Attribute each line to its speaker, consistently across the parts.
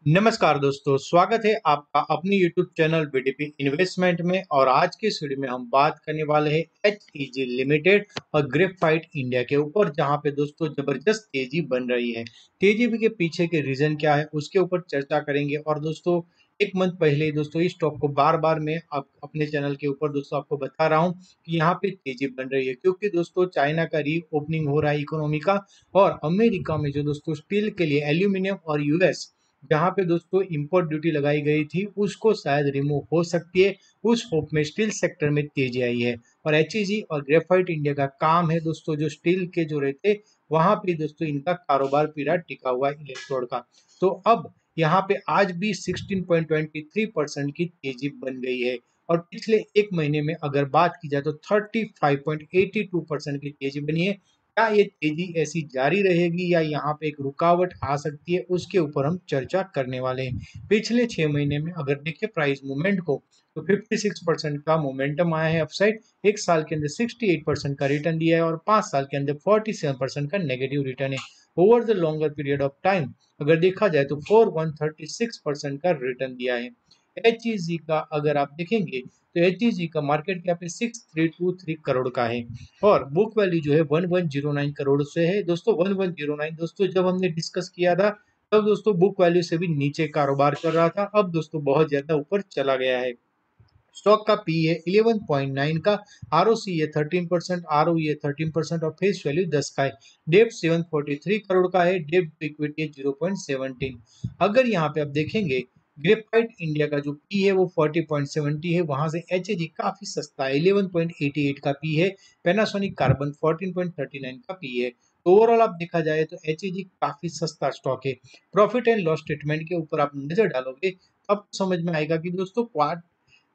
Speaker 1: नमस्कार दोस्तों, स्वागत है आपका अपनी यूट्यूब चैनल बीडीपी इन्वेस्टमेंट में। और आज की इस वीडियो में हम बात करने वाले हैं एचईजी लिमिटेड और ग्रेफाइट इंडिया के ऊपर, जहां पे दोस्तों जबरदस्त तेजी बन रही है। तेजी के पीछे के रीजन क्या है उसके ऊपर चर्चा करेंगे। और दोस्तों एक मंथ पहले ही दोस्तों इस स्टॉक को बार बार मैं अपने चैनल के ऊपर दोस्तों आपको बता रहा हूँ कि यहाँ पे तेजी बन रही है, क्योंकि दोस्तों चाइना का री ओपनिंग हो रहा है इकोनॉमी का। और अमेरिका में जो दोस्तों स्टील के लिए एल्यूमिनियम और यूएस जहाँ पे दोस्तों इंपोर्ट ड्यूटी लगाई गई थी उसको शायद रिमूव हो सकती है। उस होप में स्टील सेक्टर में तेजी आई है। और एचईजी और ग्रेफाइट इंडिया का काम है दोस्तों जो स्टील के जो रहते वहां पे दोस्तों इनका कारोबार पूरा टिका हुआ है इलेक्ट्रोड का। तो अब यहाँ पे आज भी 16.23% की तेजी बन गई है। और पिछले एक महीने में अगर बात की जाए तो 35.82% की तेजी बनी है। क्या ये तेजी ऐसी जारी रहेगी या यहाँ पे एक रुकावट आ सकती है, उसके ऊपर हम चर्चा करने वाले हैं। पिछले 6 महीने में अगर देखें प्राइस मूवमेंट को तो 56% का मोमेंटम आया है अपसाइड। एक साल के अंदर 68% का रिटर्न दिया है और 5 साल के अंदर 47% का नेगेटिव रिटर्न है। Over the longer period of time अगर देखा जाए तो 4136% का रिटर्न दिया है। एचईजी का अगर आप देखेंगे तो एचईजी का मार्केट कैप 6323 करोड़ का है। और बुक वैल्यू जो है 1109 करोड़ से है दोस्तों। 1109 दोस्तों जब हमने डिस्कस किया था तब दोस्तों बुक वैल्यू से भी नीचे कारोबार कर रहा था, अब दोस्तों बहुत ज्यादा ऊपर चला गया है। स्टॉक का पी है 11.9 का, आरओसी है 13%, आरओई है 13% और फेस वैल्यू 10 का है। डेब्ट 743 करोड़ का है, डेब्ट टू इक्विटी है 0.17। अगर यहाँ पे आप देखेंगे ग्रेफाइट इंडिया का जो पी है वो 40.70 है, वहां से एचएजी काफी सस्ता है, 11.88 का पी है। पैनासोनिक कार्बन 14.39 का पी है। तो ओवरऑल आप देखा जाए तो एचएजी काफी सस्ता स्टॉक है। प्रॉफिट एंड लॉस स्टेटमेंट के ऊपर आप नजर डालोगे अब समझ में आएगा कि दोस्तों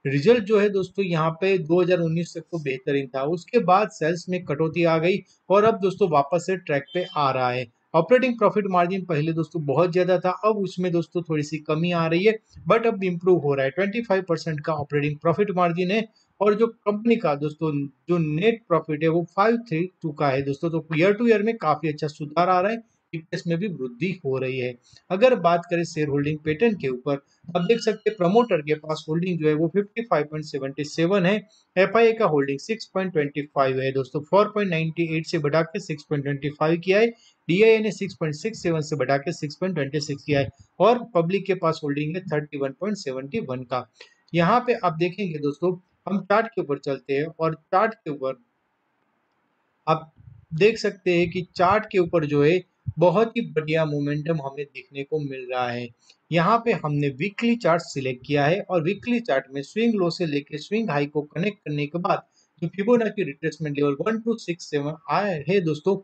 Speaker 1: रिजल्ट जो है दोस्तों यहाँ पे 2019 तक तो बेहतरीन था, उसके बाद सेल्स में कटौती आ गई और अब दोस्तों वापस से ट्रैक पे आ रहा है। ऑपरेटिंग प्रॉफिट मार्जिन पहले दोस्तों बहुत ज्यादा था, अब उसमें दोस्तों थोड़ी सी कमी आ रही है, बट अब इम्प्रूव हो रहा है। 25% का ऑपरेटिंग प्रॉफिट मार्जिन है। और जो कंपनी का दोस्तों जो नेट प्रॉफिट है वो 532 का है दोस्तों। तो ईयर टू ईयर में काफी अच्छा सुधार आ रहा है, ईपीएस में भी वृद्धि हो रही है। अगर बात करें शेयर होल्डिंग पैटर्न के ऊपर, अब देख सकते हैं प्रमोटर के पास होल्डिंग जो है वो 55.77 है। एफआईए का होल्डिंग 6.25 है दोस्तों। 4.98 से बढ़ा के 6.25 किया है। डीआईए ने 6.67 से बढ़ा के 6.26 किया है। और पब्लिक के पास होल्डिंग है 31.71 का। यहाँ पे आप देखेंगे दोस्तों, हम चार्ट के ऊपर चलते हैं और चार्ट के ऊपर आप देख सकते हैं कि चार्ट के ऊपर जो है बहुत ही बढ़िया मोमेंटम हमें देखने को मिल रहा है। यहाँ पे हमने वीकली चार्ट सिलेक्ट किया है और वीकली चार्ट में स्विंग लो से लेके स्विंग हाई को कनेक्ट करने के बाद जो फिबोनाची रिट्रेसमेंट लेवल 1267 आया है दोस्तों,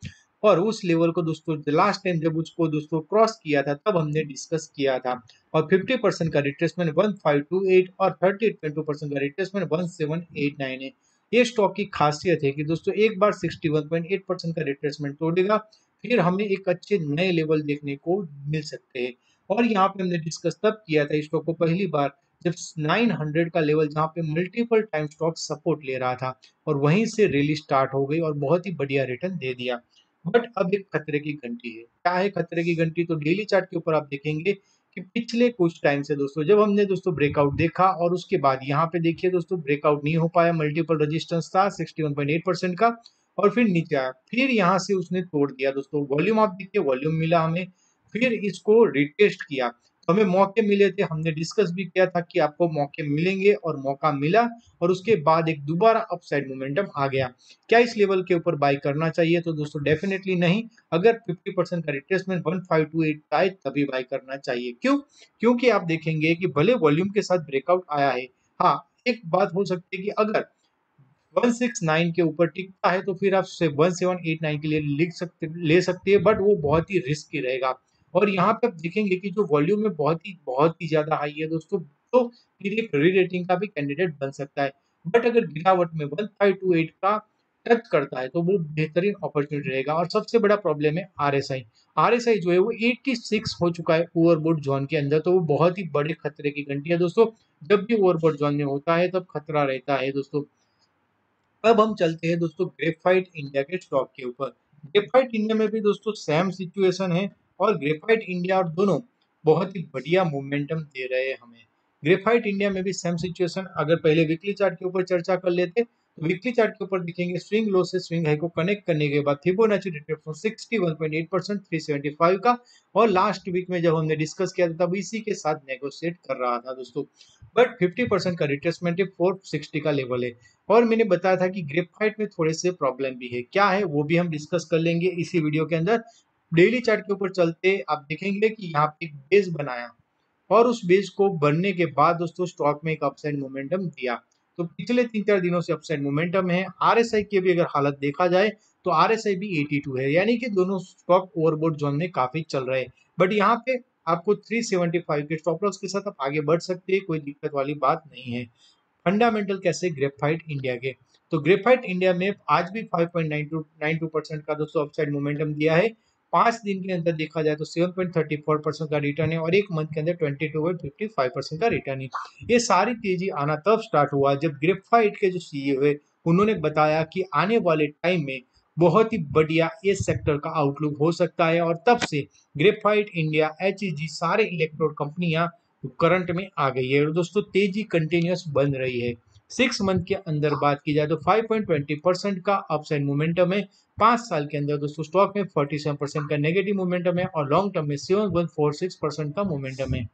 Speaker 1: और उस लेवल को दोस्तों लास्ट टाइम जब उसको दोस्तों क्रॉस किया था तब हमने डिस्कस किया था। और 50% का रिट्रेसमेंट 1528 और 38.2% का रिट्रेसमेंट 1789 है। ये स्टॉक की खासियत है कि दोस्तों एक बार 61.8% का रिट्रेसमेंट तोड़ेगा फिर हमें एक अच्छे नए लेवल देखने को मिल सकते हैं। और यहाँ पे हमने डिस्कस तब किया था स्टॉक को पहली बार जब 900 का लेवल जहाँ पे मल्टीपल टाइम स्टॉक सपोर्ट ले रहा था, और वहीं से रैली स्टार्ट हो गई और बहुत ही बढ़िया रिटर्न दे दिया। बट अब एक खतरे की घंटी है। क्या है खतरे की घंटी? तो डेली चार्ट के ऊपर आप देखेंगे कि पिछले कुछ टाइम से दोस्तों जब हमने दोस्तों ब्रेकआउट देखा और उसके बाद यहाँ पे देखिए दोस्तों ब्रेकआउट नहीं हो पाया, मल्टीपल रेजिस्टेंस था 61.8% का और फिर नीचे आया, फिर यहाँ से उसने तोड़ दिया दोस्तों। वॉल्यूम आप देखिए, वॉल्यूम मिला हमें, फिर इसको रिटेस्ट किया तो हमें मौके मिले थे, हमने डिस्कस भी किया था कि आपको मौके मिलेंगे और मौका मिला। और उसके बाद एक दोबारा अपसाइड मोमेंटम आ गया। क्या इस लेवल के ऊपर बाई करना चाहिए? तो दोस्तों डेफिनेटली नहीं। अगर 50% का रिट्रेसमेंट 1528 का है तभी बाई करना चाहिए। क्यों? क्योंकि आप देखेंगे कि भले वॉल्यूम के साथ ब्रेकआउट आया है, हाँ एक बात हो सकती है कि अगर 169 के ऊपर टिकता है तो फिर आप 1789 के लिए ले सकते हैं, बट वो बहुत ही रिस्की रहेगा। और यहाँ पे आप देखेंगे कि जो वॉल्यूम में बहुत ही ज्यादा हाई है दोस्तों, तो फिर एक री रेटिंग का भी कैंडिडेट बन सकता है। बट अगर गिरावट में 1528 का टच करता है तो वो बेहतरीन अपॉर्चुनिटी रहेगा। और सबसे बड़ा प्रॉब्लम है आरएसआई। आरएसआई जो है वो 86 हो चुका है ओवरबोट जोन के अंदर, तो वो बहुत ही बड़े खतरे की घंटी है दोस्तों। जब भी ओवरबोट जोन में होता है तब खतरा रहता है दोस्तों। अब हम चलते हैं दोस्तों ग्रेफाइट इंडिया के स्टॉक के ऊपर। ग्रेफाइट इंडिया में भी दोस्तों सेम सिचुएशन है, और ग्रेफाइट इंडिया और दोनों बहुत ही बढ़िया मोमेंटम दे रहे हैं हमें। ग्रेफाइट इंडिया में भी सेम सिचुएशन, अगर पहले वीकली चार्ट के ऊपर चर्चा कर लेते तो वीकली चार्ट के ऊपर दिखेंगे स्विंग लो से स्विंग हाई को कनेक्ट करने के बाद फिबोनाची रिट्रेसमेंट 61.8% 375 का, और लास्ट वीक में जब हमने डिस्कस किया था तब इसी के साथ नेगोशिएट कर रहा था दोस्तों। बट 50% का रिट्रेसमेंट 460 का लेवल है। और मैंने बताया था कि ग्रेफाइट में थोड़े से प्रॉब्लम भी है, क्या है वो भी हम डिस्कस कर लेंगे इसी वीडियो के अंदर। डेली चार्ट के ऊपर चलते आप देखेंगे कि यहाँ पे एक बेस बनाया, और उस बेस को बनने के बाद दोस्तों स्टॉक में एक अपसाइड मोमेंटम दिया। तो पिछले 3-4 दिनों से अपसाइड मोमेंटम है। आरएसआई की भी अगर हालत देखा जाए तो आरएसआई भी 82 है, यानी कि दोनों स्टॉक ओवरबॉट जोन में काफी चल रहे हैं। बट यहाँ पे आपको 375 के स्टॉप लॉस के साथ आप आगे बढ़ सकते हैं, कोई दिक्कत वाली बात नहीं है। फंडामेंटल कैसे ग्रेफाइट इंडिया के, तो ग्रेफाइट इंडिया में आज भी 5.92% का दोस्तों अपसाइड मोमेंटम दिया है। 5 दिन के अंदर देखा जाए तो 7.34% का रिटर्न है, और एक मंथ के अंदर 22.55% का रिटर्न है। ये सारी तेजी आना तब स्टार्ट हुआ जब ग्रेफाइट के जो सीईओ है उन्होंने बताया कि आने वाले टाइम में बहुत ही बढ़िया इस सेक्टर का आउटलुक हो सकता है, और तब से ग्रेफाइट इंडिया, एचईजी, सारे इलेक्ट्रोड कंपनियां करंट में आ गई है। और दोस्तों तेजी कंटिन्यूस बन रही है। 6 मंथ के अंदर बात की जाए तो 5.20% का अपसाइड मोमेंटम है। 5 साल के अंदर दोस्तों स्टॉक में 47% का नेगेटिव मोमेंटम है, और लॉन्ग टर्म में 7.46% का मोमेंटम है।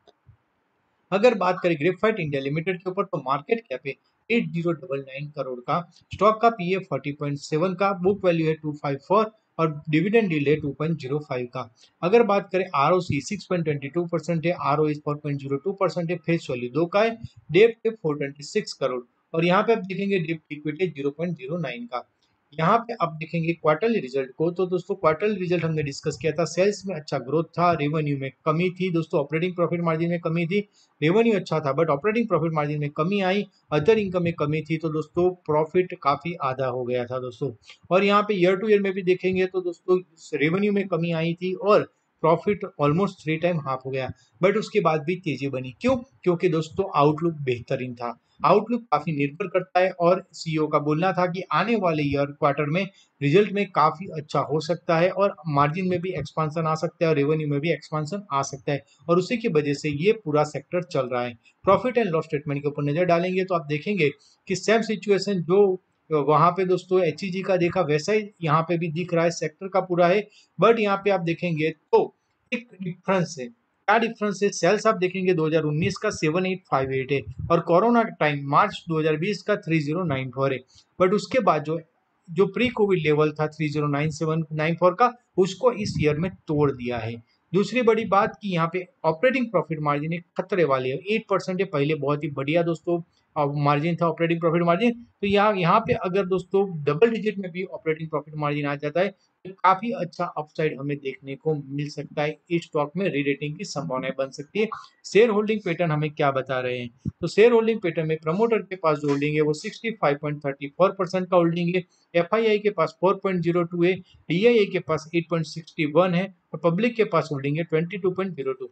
Speaker 1: अगर बात करें ग्रेफाइट इंडिया लिमिटेड के ऊपर तो मार्केट कैप है 8099 करोड़ का, स्टॉक का पीए 40.7 का, बुक वैल्यू है 254, और डिविडेंड यील्ड है 2.05 का। अगर बात करें आरओसी 6.22% है, आरओई 4.02% है, फेस वैल्यू 2 का है, डेप्ट है 426 करोड़, और यहाँ पे आप देखेंगे डेप्ट इक्विटी 0.09 का। यहाँ पे आप देखेंगे क्वार्टरली रिजल्ट को, तो दोस्तों क्वार्टरली रिजल्ट हमने डिस्कस किया था, सेल्स में अच्छा ग्रोथ था, रेवेन्यू में कमी थी दोस्तों, ऑपरेटिंग प्रॉफिट मार्जिन में कमी थी। रेवेन्यू अच्छा था बट ऑपरेटिंग प्रॉफिट मार्जिन में कमी आई, अदर इनकम में कमी थी, तो दोस्तों प्रॉफिट काफी आधा हो गया था दोस्तों। और यहाँ पे ईयर टू ईयर में भी देखेंगे तो दोस्तों रेवेन्यू में कमी आई थी, और प्रॉफिट ऑलमोस्ट 3 टाइम हाफ हो गया। बट उसके बाद भी तेजी बनी, क्यों? क्योंकि दोस्तों आउटलुक बेहतरीन था। आउटलुक काफी निर्भर करता है, और सीईओ का बोलना था कि आने वाले ईयर क्वार्टर में रिजल्ट में काफी अच्छा हो सकता है, और मार्जिन में भी एक्सपांसन आ सकता है, और रेवेन्यू में भी एक्सपांसन आ सकता है, और उसी की वजह से ये पूरा सेक्टर चल रहा है। प्रॉफिट एंड लॉस स्टेटमेंट के ऊपर नजर डालेंगे तो आप देखेंगे कि सेम सिचुएशन जो वहां पे दोस्तों एचईजी का देखा वैसा ही यहाँ पे भी दिख रहा है, सेक्टर का पूरा है। बट यहाँ पे आप देखेंगे तो एक डिफरेंस है। क्या डिफरेंस है? सेल्स आप देखेंगे 2019 का 7858 है, और कोरोना टाइम मार्च 2020 का 3094 है। बट उसके बाद जो प्री कोविड लेवल था 309794 का, उसको इस ईयर में तोड़ दिया है। दूसरी बड़ी बात कि यहाँ पे ऑपरेटिंग प्रॉफिट मार्जिन एक खतरे वाली है, 8% है, पहले बहुत ही बढ़िया दोस्तों मार्जिन था ऑपरेटिंग प्रॉफिट मार्जिन। तो यहाँ पे अगर दोस्तों डबल डिजिट में भी ऑपरेटिंग प्रॉफिट मार्जिन आ जाता है तो काफी अच्छा अपसाइड हमें देखने को मिल सकता है, इस स्टॉक में रीरेटिंग की संभावनाएं बन सकती है। शेयर होल्डिंग पैटर्न हमें क्या बता रहे हैं, तो शेयर होल्डिंग पैटर्न में प्रमोटर के पास जो होल्डिंग है वो 65.34% का होल्डिंग है, एफआईआई के पास 4.02 है, डीआईआई के पास 8.61 है, और पब्लिक के पास होल्डिंग है 22.02।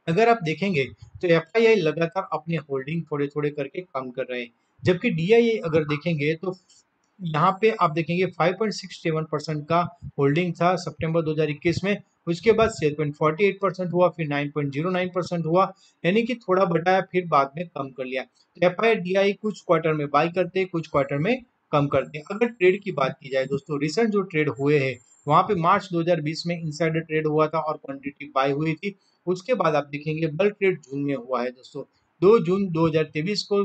Speaker 1: अगर आप देखेंगे तो एफआईआई लगातार अपने होल्डिंग थोड़े थोड़े करके कम कर रहे हैं, जबकि डीआईआई अगर देखेंगे तो यहाँ पे आप देखेंगे 5.67% का होल्डिंग था सितंबर 2021 में, उसके बाद 6.48% हुआ, फिर 9.09% हुआ, यानी कि थोड़ा बढ़ाया फिर बाद में कम कर लिया। तो एफआई डीआई कुछ क्वार्टर में बाई करते हैं, कुछ क्वार्टर में कम करते हैं। अगर ट्रेड की बात की जाए दोस्तों, रिसेंट जो ट्रेड हुए हैं वहां पे मार्च 2020 में इनसाइडर ट्रेड हुआ था और क्वांटिटी बाई हुई थी। उसके बाद आप देखेंगे बल्क ट्रेड जून में हुआ है दोस्तों, 2 जून 2023 को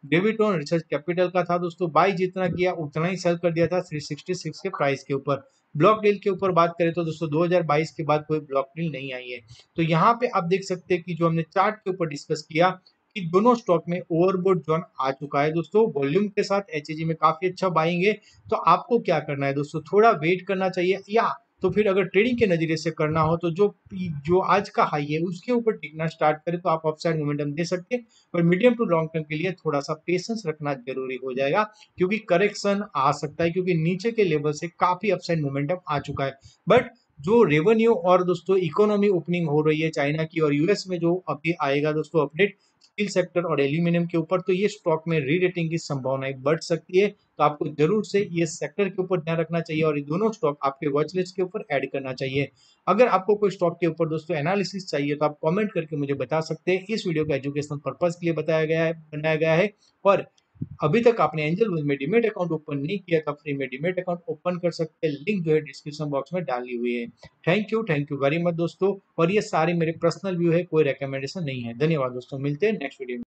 Speaker 1: ग्रेविटोन रिसर्च कैपिटल का था दोस्तों, बाई जितना किया उतना ही सेल कर दिया था 366 के प्राइस के ऊपर। ब्लॉक डील के ऊपर बात करें तो दोस्तों 2022 के बाद कोई ब्लॉक डील नहीं आई है। तो यहाँ पे आप देख सकते हैं कि जो हमने चार्ट के ऊपर डिस्कस किया कि दोनों स्टॉक में ओवरबोट जोन आ चुका है दोस्तों, वॉल्यूम के साथ एचईजी में काफी अच्छा बाइंग है। तो आपको क्या करना है दोस्तों, थोड़ा वेट करना चाहिए, या तो फिर अगर ट्रेडिंग के नजरिए से करना हो तो जो जो आज का हाई है उसके ऊपर टिकना स्टार्ट करें तो आप अपसाइड मोमेंटम दे सकते हैं। पर मीडियम टू लॉन्ग टर्म के लिए थोड़ा सा पेशेंस रखना जरूरी हो जाएगा, क्योंकि करेक्शन आ सकता है, क्योंकि नीचे के लेवल से काफी अपसाइड मोमेंटम आ चुका है। बट जो रेवेन्यू और दोस्तों इकोनॉमी ओपनिंग हो रही है चाइना की और यूएस में जो अभी आएगा दोस्तों अपडेट स्टील सेक्टर और एल्यूमिनियम के ऊपर, तो ये स्टॉक में री रेटिंग की संभावनाएं बढ़ सकती है। तो आपको जरूर से ये सेक्टर के ऊपर ध्यान रखना चाहिए और ये दोनों स्टॉक आपके वॉच लिस्ट के ऊपर ऐड करना चाहिए। अगर आपको कोई स्टॉक के ऊपर दोस्तों एनालिसिस चाहिए तो आप कमेंट करके मुझे बता सकते हैं। इस वीडियो को एजुकेशनल पर्पज के लिए बनाया गया है। और अभी तक आपने एंजल वन में डीमेट अकाउंट ओपन नहीं किया तो फ्री में डीमेट अकाउंट ओपन कर सकते हैं। लिंक जो है डिस्क्रिप्शन बॉक्स में डाली हुई है। थैंक यू वेरी मच दोस्तों। और ये सारी मेरे पर्सनल व्यू है, कोई रिकमेंडेशन नहीं है। धन्यवाद दोस्तों, मिलते हैं नेक्स्ट वीडियो में।